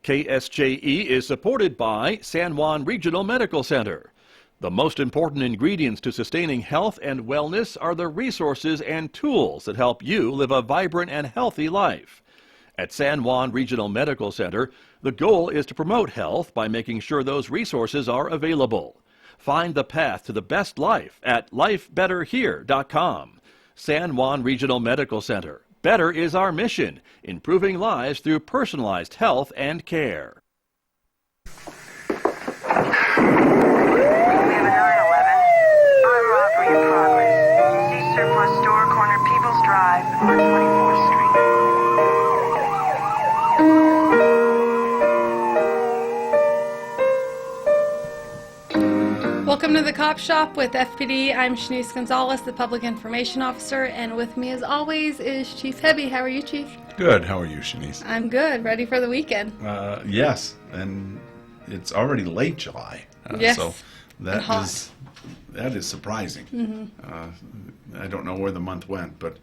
KSJE is supported by San Juan Regional Medical Center. The most important ingredients to sustaining health and wellness are the resources and tools that help you live a vibrant and healthy life. At San Juan Regional Medical Center, the goal is to promote health by making sure those resources are available. Find the path to the best life at lifebetterhere.com. San Juan Regional Medical Center. Better is our mission, improving lives through personalized health and care. We have a 911. Armed robbery in progress. See surplus store corner People's Drive on 24th Street. Welcome to the Cop Shop with FPD. I'm Shanice Gonzales, the Public Information Officer, and with me as always is Chief Hebbe. How are you, Chief? Good. How are you, Shanice? I'm good. Ready for the weekend. Yes, and it's already late July. Yes. So that is surprising. Mm-hmm. I don't know where the month went, but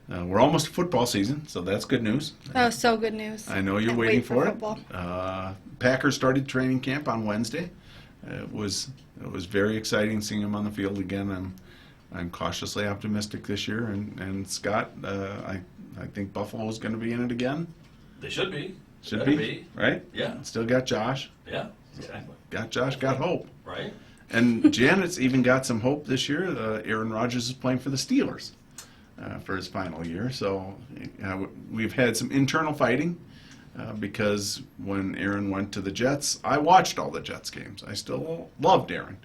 we're almost to football season, so that's good news. Oh, so good news. I know you're Can't waiting wait for it. football. Packers started training camp on Wednesday. It was very exciting seeing them on the field again. I'm cautiously optimistic this year, and Scott, I think Buffalo is going to be in it again. They should be. Should be, right? Yeah. Still got Josh. Yeah, exactly. Got Josh, got hope. Right. And Janet's even got some hope this year. Aaron Rodgers is playing for the Steelers for his final year. So we've had some internal fighting because when Aaron went to the Jets, I watched all the Jets games. I still loved Aaron.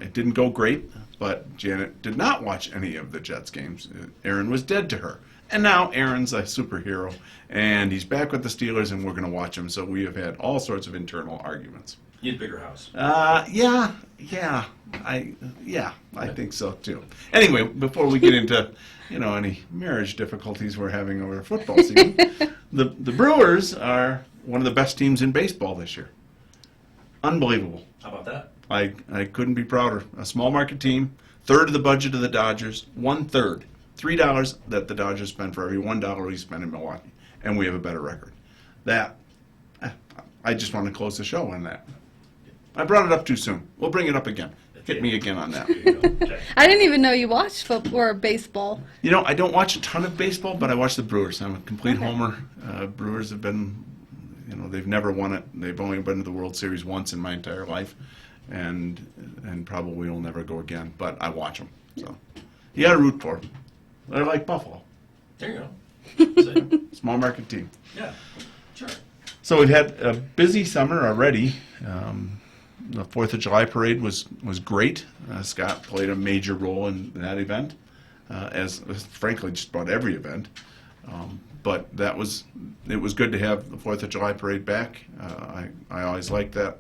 It didn't go great, but Janet did not watch any of the Jets games. Aaron was dead to her. And now Aaron's a superhero, and he's back with the Steelers, and we're going to watch him. So we have had all sorts of internal arguments. You had a bigger house. Yeah, I think so too. Anyway, before we get into any marriage difficulties we're having over football season, the Brewers are one of the best teams in baseball this year. Unbelievable. How about that? I couldn't be prouder. A small market team, third of the budget of the Dodgers, $1/3. $3 that the Dodgers spend for every $1 we spend in Milwaukee, and we have a better record. I just want to close the show on that. I brought it up too soon. We'll bring it up again. Hit me again on that. Okay. I didn't even know you watched football or baseball. I don't watch a ton of baseball, but I watch the Brewers. I'm a complete homer. Brewers have been, they've never won it. They've only been to the World Series once in my entire life, and probably will never go again. But I watch them. So you got to root for them. They're like Buffalo. There you go. Same. Small market team. Yeah, sure. So we've had a busy summer already. The 4th of July parade was great. Scott played a major role in that event, as frankly just about every event. But it was good to have the 4th of July parade back. I always like that.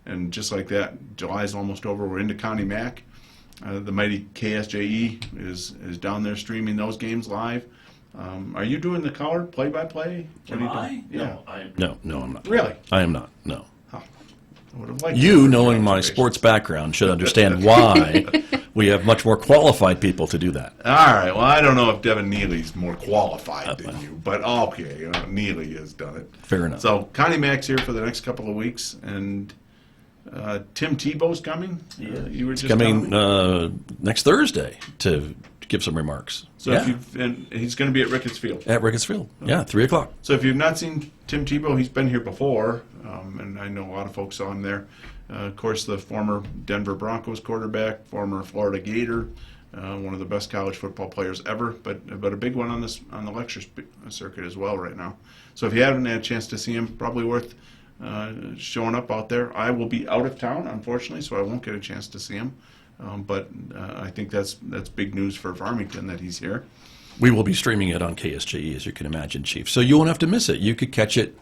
And just like that, July is almost over. We're into Connie Mack. The mighty KSJE is down there streaming those games live. Are you doing the color play-by-play? Am I? Yeah. No, I'm not. Really? I am not, no. I would have liked You, to. knowing my sports background, should understand why we have much more qualified people to do that. All right. Well, I don't know if Devin Neely's more qualified than you, but okay, Neely has done it. Fair enough. So Connie Mack's here for the next couple of weeks, and Tim Tebow's coming. Yeah. You were just Coming next Thursday to give some remarks. So and he's going to be at Ricketts Field. At Ricketts Field. Yeah, 3 o'clock. So if you've not seen Tim Tebow, he's been here before, and I know a lot of folks saw him there. Of course, the former Denver Broncos quarterback, former Florida Gator, one of the best college football players ever, but a big one on the lecture circuit as well right now. So if you haven't had a chance to see him, probably worth showing up out there. I will be out of town, unfortunately, so I won't get a chance to see him. But I think that's big news for Farmington that he's here. We will be streaming it on KSJE, as you can imagine, Chief. So you won't have to miss it. You could catch it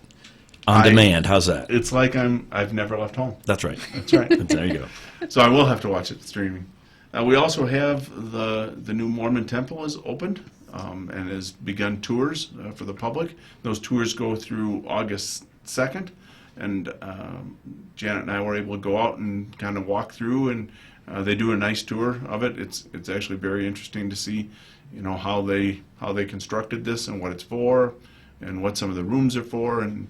on demand. How's that? It's like I've never left home. That's right. That's right. There you go. So I will have to watch it streaming. We also have the new Mormon temple is opened and has begun tours for the public. Those tours go through August 2nd, and Janet and I were able to go out and kind of walk through, and they do a nice tour of it. It's actually very interesting to see, how they constructed this and what it's for, and what some of the rooms are for, and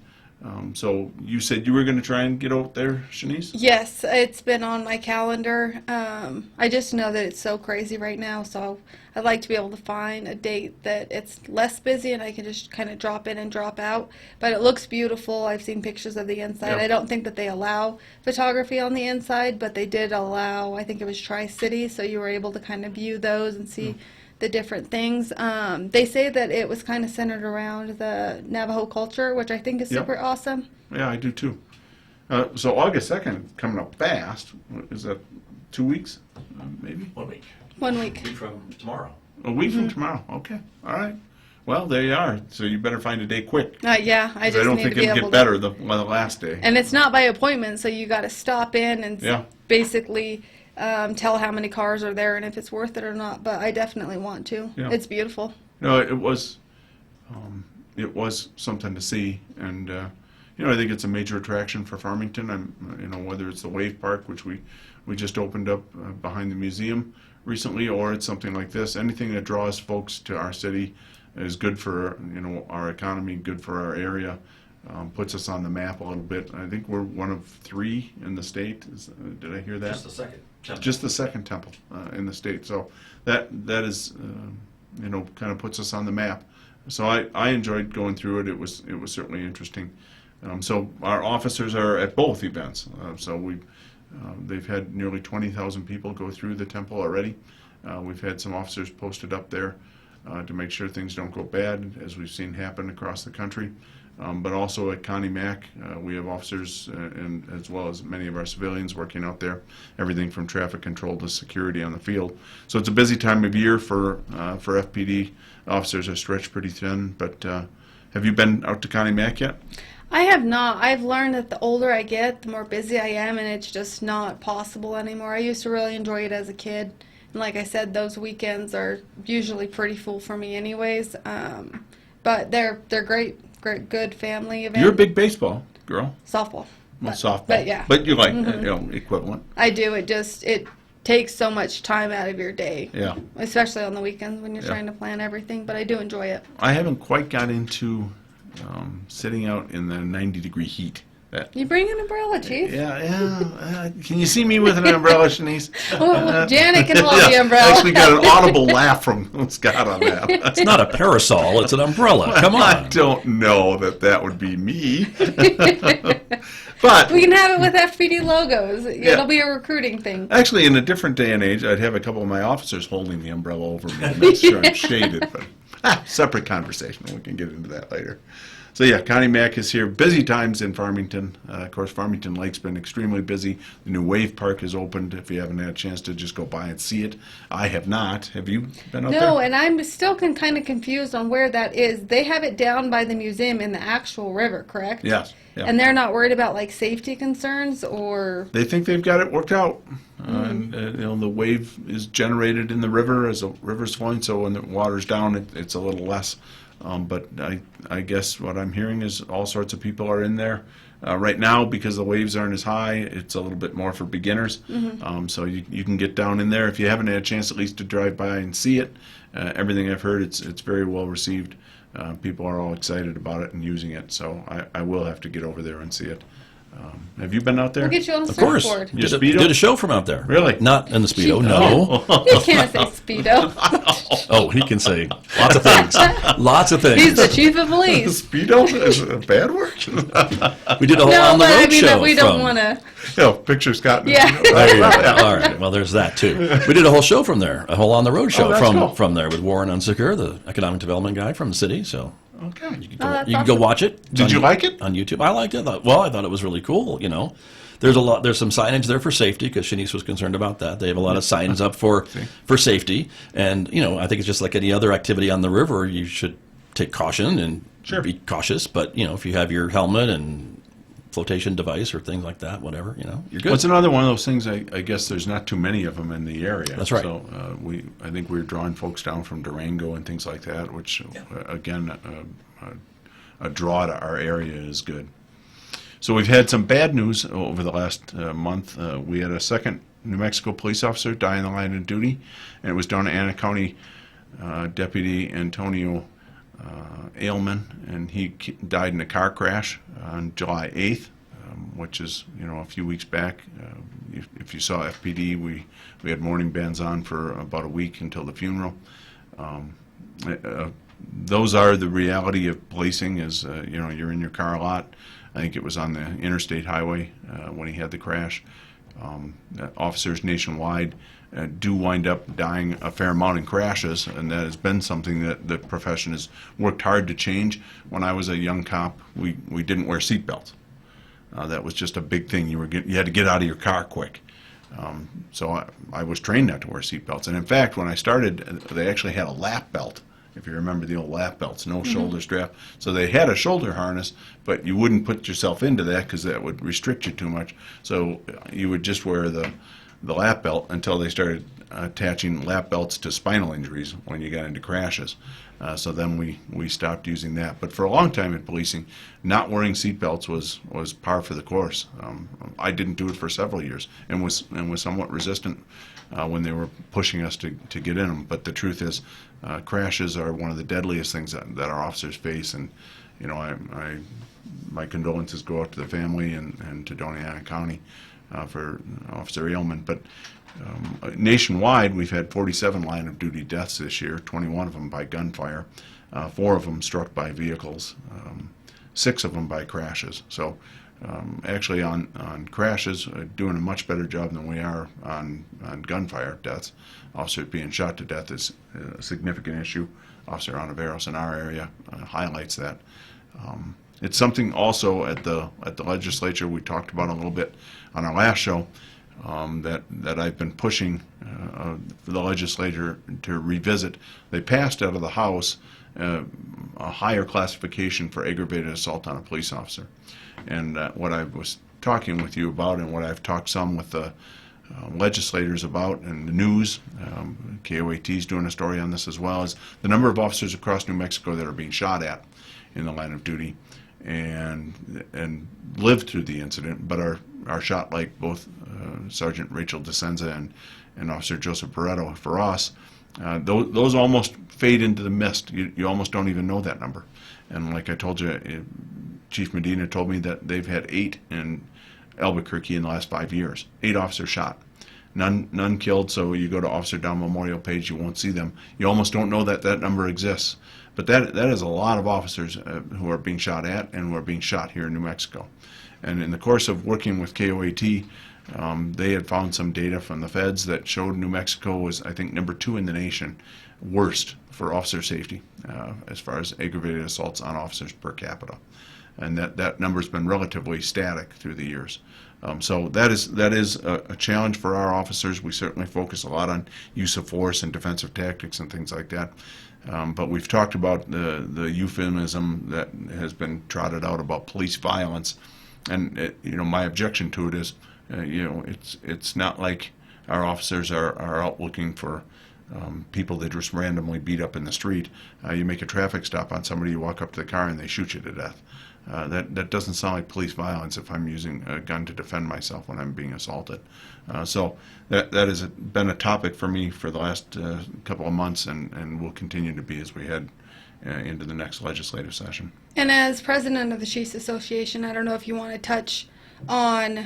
So you said you were going to try and get out there, Shanice? Yes, it's been on my calendar. I just know that it's so crazy right now, so I'd like to be able to find a date that it's less busy and I can just kind of drop in and drop out. But it looks beautiful. I've seen pictures of the inside. Yeah. I don't think that they allow photography on the inside, but they did allow, I think it was Tri-City, so you were able to kind of view those and see the different things. They say that it was kind of centered around the Navajo culture, which I think is Yep. super awesome. Yeah, I do too. So August 2nd, coming up fast. Is that 2 weeks, maybe? 1 week. 1 week. Week from tomorrow. A week from tomorrow. Okay, all right. Well, there you are. So you better find a day quick. Yeah, I 'Cause just I don't need think to be it'll able get better the last day. And it's not by appointment, so you got to stop in and Yeah. basically tell how many cars are there and if it's worth it or not. But I definitely want to. Yeah. It's beautiful. No, it was something to see, and I think it's a major attraction for Farmington. Whether it's the Wave Park, which we just opened up behind the museum recently, or it's something like this. Anything that draws folks to our city is good for our economy, good for our area. Puts us on the map a little bit. I think we're one of 3 in the state. Did I hear that? Just the second. temple. Just the second temple in the state. So that is kind of puts us on the map. So I enjoyed going through it. It was certainly interesting. So our officers are at both events. They've had nearly 20,000 people go through the temple already. We've had some officers posted up there to make sure things don't go bad, as we've seen happen across the country. But also at Connie Mack, we have officers and as well as many of our civilians working out there, everything from traffic control to security on the field. So it's a busy time of year for FPD. Officers are stretched pretty thin, but have you been out to Connie Mack yet? I have not. I've learned that the older I get, the more busy I am, and it's just not possible anymore. I used to really enjoy it as a kid. And like I said, those weekends are usually pretty full for me anyways. But they're great, good family events. You're a big baseball girl. Softball. Well, But- softball. But yeah. But you like equivalent. I do. It takes so much time out of your day. Yeah. Especially on the weekends when you're Yeah. trying to plan everything. But I do enjoy it. I haven't quite got into sitting out in the 90-degree heat. You bring an umbrella, Chief. Yeah. Can you see me with an umbrella, Shanice? Well, Janet can hold the umbrella. I actually got an audible laugh from Scott on that. It's not a parasol, it's an umbrella. Come I on. don't know that would be me. But We can have it with FPD logos. It'll be a recruiting thing. actually, in a different day and age, I'd have a couple of my officers holding the umbrella over me to make sure I'm shaded. But separate conversation. We can get into that later. So yeah, Connie Mack is here. Busy times in Farmington. Of course, Farmington Lake's been extremely busy. The new Wave Park has opened. If you haven't had a chance to just go by and see it, I have not. Have you been out there? No, and I'm still kind of confused on where that is. They have it down by the museum in the actual river, correct? Yes. Yeah. And they're not worried about like safety concerns or. They think they've got it worked out. And the wave is generated in the river as the river's flowing, so when the water's down, it's a little less. But I guess what I'm hearing is all sorts of people are in there. Right now, because the waves aren't as high, it's a little bit more for beginners. So you can get down in there. If you haven't had a chance at least to drive by and see it, everything I've heard, it's very well received. People are all excited about it and using it. So I will have to get over there and see it. Have you been out there? We'll get you on the Of course. surfboard. Your Did Speedo? a show from out there. Really? Not in the Speedo, no. You can't say Speedo. Oh, he can say lots of things. Lots of things. He's the chief of police. Speedo is a bad word. We did a whole No, on the but road I mean show that we don't from- want to. Picture Scott. Yeah. There you go. All right. Well, there's that too. We did a whole show from there, a whole on the road show that's from cool. from there with Warren Unsecker, the economic development guy from the city. So Okay. you that's can go awesome. watch it. It's Did on you like it? on YouTube? I liked it. I thought it was really cool. There's some signage there for safety because Shanice was concerned about that. They have a lot of signs up for safety, and I think it's just like any other activity on the river. You should take caution and Sure. be cautious. But if you have your helmet and flotation device or things like that, whatever, you're good. Well, it's another one of those things. I guess there's not too many of them in the area. That's right. So I think we're drawing folks down from Durango and things like that, which again, a draw to our area is good. So we've had some bad news over the last month. We had a second New Mexico police officer die in the line of duty, and it was Donna Ana County Deputy Antonio Ailman, and he died in a car crash on July 8th, which is, a few weeks back. If you saw FPD, we had morning bands on for about a week until the funeral. Those are the reality of policing. Is you're in your car a lot. I think it was on the interstate highway when he had the crash. Officers nationwide do wind up dying a fair amount in crashes, and that has been something that the profession has worked hard to change. When I was a young cop, we didn't wear seatbelts. That was just a big thing. You had to get out of your car quick. So I was trained not to wear seatbelts. And in fact, when I started, they actually had a lap belt. If you remember the old lap belts, no shoulder strap. So they had a shoulder harness, but you wouldn't put yourself into that because that would restrict you too much. So you would just wear the lap belt until they started attaching lap belts to spinal injuries when you got into crashes. So then we stopped using that. But for a long time in policing, not wearing seatbelts was par for the course. I didn't do it for several years and was somewhat resistant when they were pushing us to get in them. But the truth is, crashes are one of the deadliest things that our officers face. And my condolences go out to the family and to Doñana County for Officer Ailman. But nationwide, we've had 47 line of duty deaths this year, 21 of them by gunfire, 4 of them struck by vehicles, 6 of them by crashes. So actually on crashes, doing a much better job than we are on gunfire deaths. Officers being shot to death is a significant issue. Officer Ontiveros in our area highlights that. It's something also at the legislature we talked about a little bit on our last show, that I've been pushing for the legislature to revisit. They passed out of the House a higher classification for aggravated assault on a police officer. And what I was talking with you about, and what I've talked some with the legislators about in the news, KOAT is doing a story on this as well, is the number of officers across New Mexico that are being shot at in the line of duty and lived through the incident, but are shot like both Sergeant Rachel DeSenza and Officer Joseph Barreto. For us, those almost fade into the mist. You almost don't even know that number. And like I told you, Chief Medina told me that they've had 8 in Albuquerque in the last 5 years. 8 officers shot. None killed, so you go to Officer Down Memorial page, you won't see them. You almost don't know that number exists. But that is a lot of officers who are being shot at and who are being shot here in New Mexico. And in the course of working with KOAT, they had found some data from the feds that showed New Mexico was, I think, number 2 in the nation, worst for officer safety as far as aggravated assaults on officers per capita. And that number's been relatively static through the years. So that is a challenge for our officers. We certainly focus a lot on use of force and defensive tactics and things like that. But we've talked about the euphemism that has been trotted out about police violence. And my objection to it is, it's not like our officers are out looking for people that just randomly beat up in the street. You make a traffic stop on somebody, you walk up to the car, and they shoot you to death. That doesn't sound like police violence if I'm using a gun to defend myself when I'm being assaulted. So that has been a topic for me for the last couple of months, and will continue to be as we head into the next legislative session. And as president of the Chiefs Association, I don't know if you want to touch on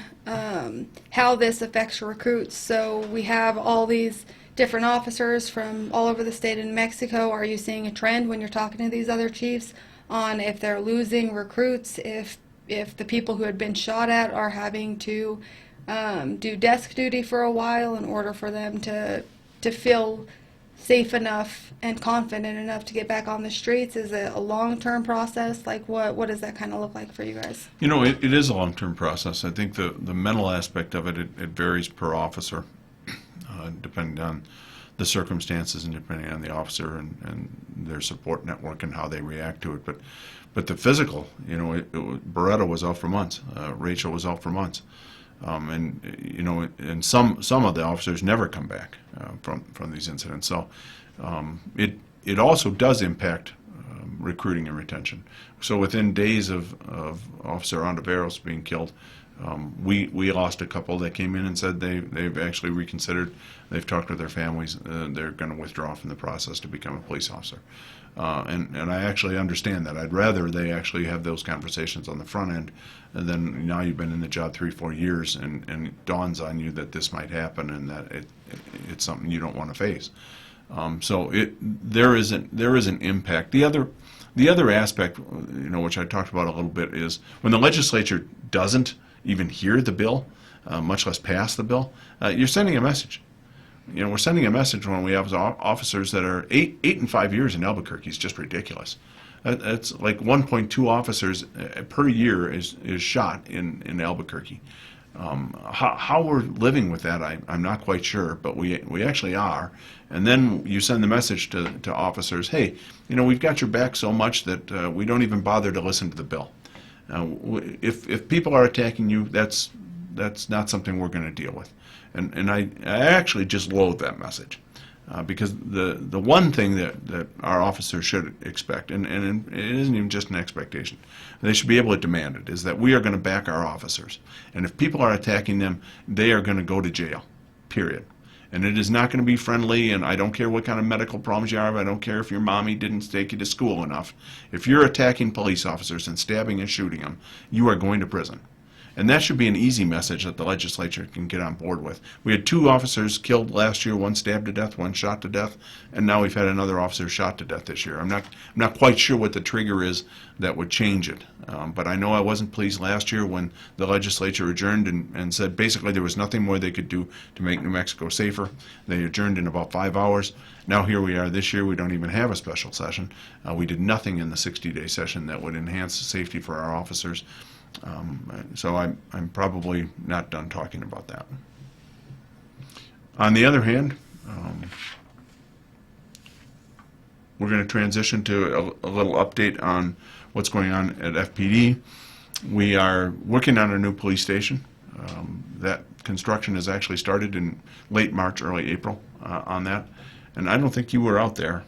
how this affects recruits. So we have all these different officers from all over the state of New Mexico. Are you seeing a trend when you're talking to these other chiefs on if they're losing recruits, if the people who had been shot at are having to do desk duty for a while in order for them to feel safe enough and confident enough to get back on the streets? Is it a long-term process? Like what does that kind of look like for you guys? It is a long-term process. I think the mental aspect of it varies per officer, depending on the circumstances and depending on the officer and their support network and how they react to it. But the physical, Barreto was out for months. Rachel was out for months. And some of the officers never come back from these incidents. So it also does impact recruiting and retention. So within days of Officer Ontiveros being killed, We lost a couple that came in and said they've actually reconsidered. They've talked with their families. They're going to withdraw from the process to become a police officer. And I actually understand that. I'd rather they actually have those conversations on the front end, and then now you've been in the job 3-4 years, and it dawns on you that this might happen and that it's something you don't want to face. So there is an impact. The other aspect, which I talked about a little bit, is when the legislature doesn't even hear the bill, much less pass the bill, you're sending a message. We're sending a message when we have officers that are 8 and 5 years in Albuquerque is just ridiculous. That's like 1.2 officers per year is shot in Albuquerque. How we're living with that, I'm not quite sure, but we actually are. And then you send the message to officers, hey, we've got your back so much that we don't even bother to listen to the bill. If people are attacking you, that's not something we're going to deal with. And I actually just loathe that message. Because the one thing that our officers should expect, and it isn't even just an expectation, they should be able to demand it, is that we are going to back our officers. And if people are attacking them, they are going to go to jail, period. And it is not going to be friendly, and I don't care what kind of medical problems you have, I don't care if your mommy didn't take you to school enough. If you're attacking police officers and stabbing and shooting them, you are going to prison. And that should be an easy message that the legislature can get on board with. We had 2 officers killed last year, one stabbed to death, one shot to death, and now we've had another officer shot to death this year. I'm not quite sure what the trigger is that would change it. But I know I wasn't pleased last year when the legislature adjourned and said basically there was nothing more they could do to make New Mexico safer. They adjourned in about 5 hours. Now here we are this year. We don't even have a special session. We did nothing in the 60-day session that would enhance the safety for our officers. So I'm probably not done talking about that. On the other hand, we're going to transition to a little update on what's going on at FPD. We are working on a new police station. That construction has actually started in late March, early April on that. And I don't think you were out there.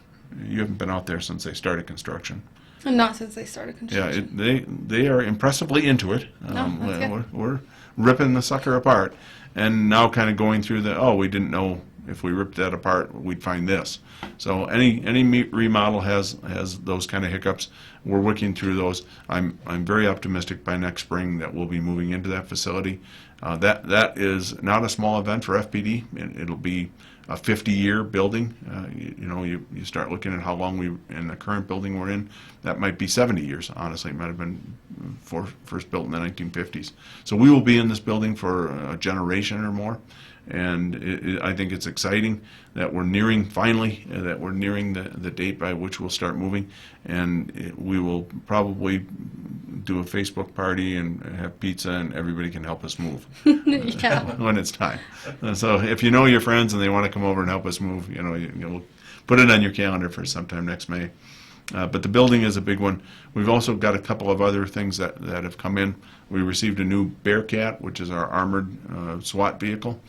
You haven't been out there since they started construction. And not since they started construction. Yeah, they are impressively into it. That's good. We're ripping the sucker apart, and now kind of going through we didn't know if we ripped that apart we'd find this. So any remodel has those kind of hiccups. We're working through those. I'm very optimistic by next spring that we'll be moving into that facility. That is not a small event for FPD. It'll be a 50-year building. You start looking at how long in the current building we're in, that might be 70 years, honestly. It might have been first built in the 1950s. So we will be in this building for a generation or more, and I think it's exciting that we're nearing, finally, the date by which we'll start moving, and we will probably do a Facebook party and have pizza, and everybody can help us move Yeah. when it's time. So if you know your friends and they want to come over and help us move, you'll put it on your calendar for sometime next May. But the building is a big one. We've also got a couple of other things that have come in. We received a new Bearcat, which is our armored SWAT vehicle.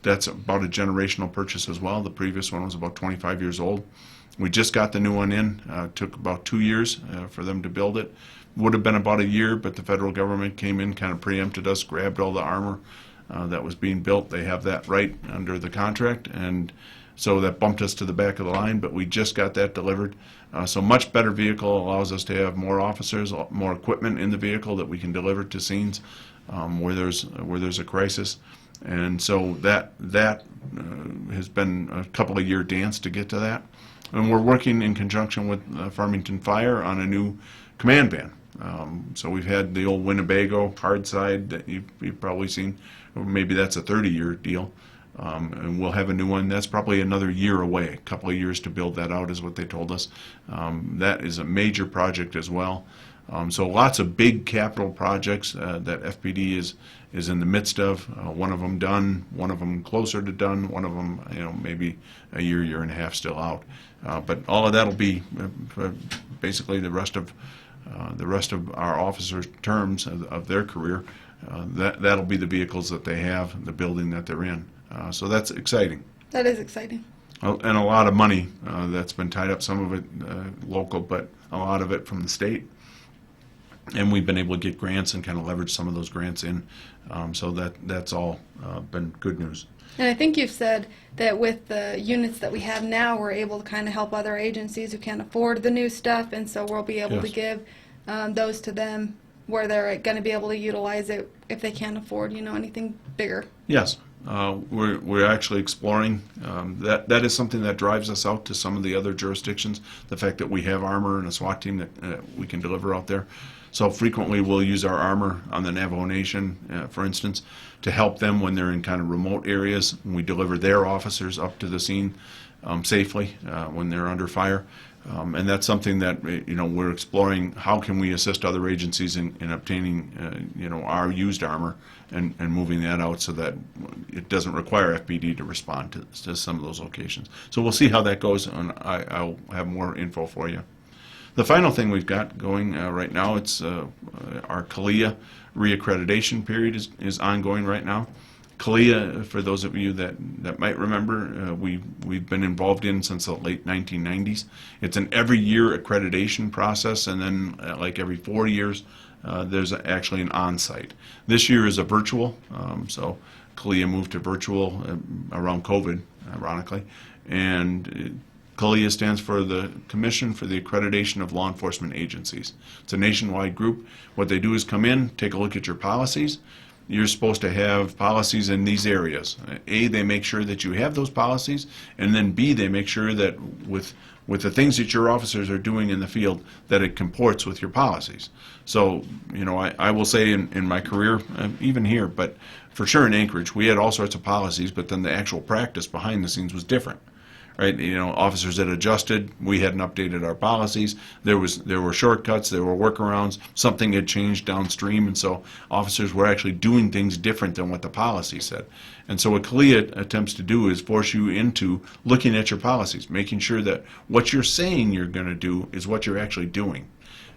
That's about a generational purchase as well. The previous one was about 25 years old. We just got the new one in. Took about 2 years for them to build it. Would have been about a year, but the federal government came in, kind of preempted us, grabbed all the armor that was being built. They have that right under the contract, and so that bumped us to the back of the line, but we just got that delivered. So much better vehicle, allows us to have more officers, more equipment in the vehicle that we can deliver to scenes where there's a crisis. And so that has been a couple of year dance to get to that. And we're working in conjunction with Farmington Fire on a new command van. So we've had the old Winnebago hard side that you've probably seen. Or maybe that's a 30-year deal. And we'll have a new one. That's probably another year away. A couple of years to build that out is what they told us. That is a major project as well. So lots of big capital projects that FPD is in the midst of. One of them done, one of them closer to done, one of them maybe a year and a half still out. But all of that will be basically the rest of our officers' terms of their career. That'll be the vehicles that they have, the building that they're in. So that's exciting. That is exciting. And a lot of money that's been tied up, some of it local, but a lot of it from the state. and we've been able to get grants and kind of leverage some of those grants in. So that's all been good news. And I think you've said that with the units that we have now, we're able to kind of help other agencies who can't afford the new stuff, and so we'll be able to Yes. give those to them where they're going to be able to utilize it if they can't afford, anything bigger. Yes, we're actually exploring. That is something that drives us out to some of the other jurisdictions. The fact that we have armor and a SWAT team that we can deliver out there. So frequently we'll use our armor on the Navajo Nation, for instance, to help them when they're in kind of remote areas. We deliver their officers up to the scene safely when they're under fire. And that's something that we're exploring. How can we assist other agencies in obtaining our used armor and moving that out so that it doesn't require FPD to respond to some of those locations. So we'll see how that goes, and I'll have more info for you. The final thing we've got going right now, it's our CALIA reaccreditation period is ongoing right now. CALIA, for those of you that might remember, we've been involved in since the late 1990s. It's an every year accreditation process, and then like every 4 years, there's actually an on-site. This year is a virtual, so CALIA moved to virtual around COVID, ironically, and CALIA stands for the Commission for the Accreditation of Law Enforcement Agencies. It's a nationwide group. What they do is come in, take a look at your policies. You're supposed to have policies in these areas. A, they make sure that you have those policies, and then B, they make sure that with the things that your officers are doing in the field, that it comports with your policies. So, I will say in my career, even here, but for sure in Anchorage, we had all sorts of policies, but then the actual practice behind the scenes was different. Right, officers had adjusted. We hadn't updated our policies. There were shortcuts. There were workarounds. Something had changed downstream, and so officers were actually doing things different than what the policy said. And so what CALIA attempts to do is force you into looking at your policies, making sure that what you're saying you're going to do is what you're actually doing.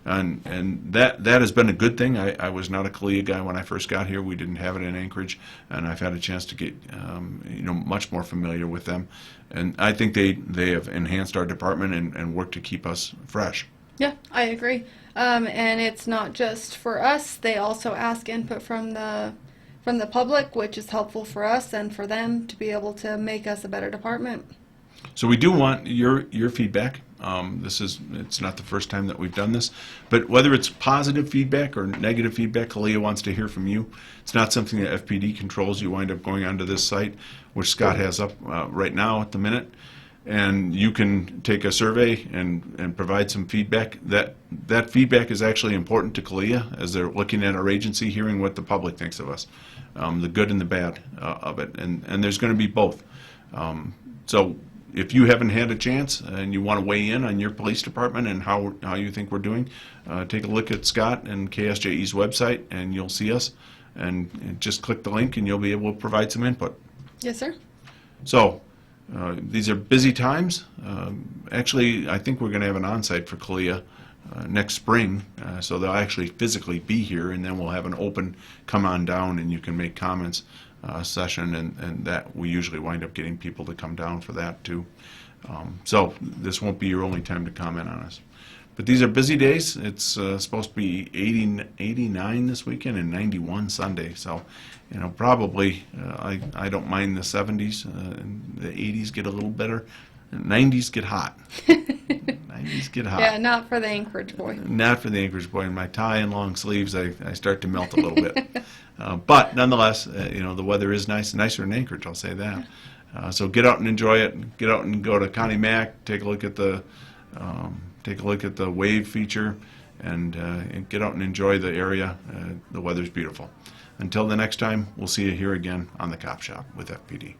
And that has been a good thing. I was not a CALIA guy when I first got here. We didn't have it in Anchorage, and I've had a chance to get much more familiar with them. And I think they have enhanced our department and worked to keep us fresh. Yeah, I agree. And it's not just for us. They also ask input from the public, which is helpful for us and for them to be able to make us a better department. So we do want your feedback. It's not the first time that we've done this, but whether it's positive feedback or negative feedback, CALIA wants to hear from you. It's not something that FPD controls. You wind up going onto this site, which Scott has up right now at the minute, and you can take a survey and provide some feedback. That feedback is actually important to CALIA as they're looking at our agency, hearing what the public thinks of us, the good and the bad of it, and there's going to be both. So if you haven't had a chance and you want to weigh in on your police department and how you think we're doing, take a look at Scott and KSJE's website, and you'll see us. And just click the link, and you'll be able to provide some input. Yes, sir. So these are busy times. Actually, I think we're going to have an on-site for CALIA next spring, so they'll actually physically be here, and then we'll have an open come on down, and you can make comments session, and that we usually wind up getting people to come down for that too. So this won't be your only time to comment on us. But these are busy days. It's supposed to be 89 this weekend and 91 Sunday. So, probably I don't mind the 70s. The 80s get a little better. 90s get hot. 90s get hot. Yeah, not for the Anchorage boy. Not for the Anchorage boy. In my tie and long sleeves, I start to melt a little bit. But nonetheless, the weather is nicer in Anchorage, I'll say that. So get out and enjoy it. Get out and go to Connie Mack. Take a look at the wave feature, and get out and enjoy the area. The weather's beautiful. Until the next time, we'll see you here again on the Cop Shop with FPD.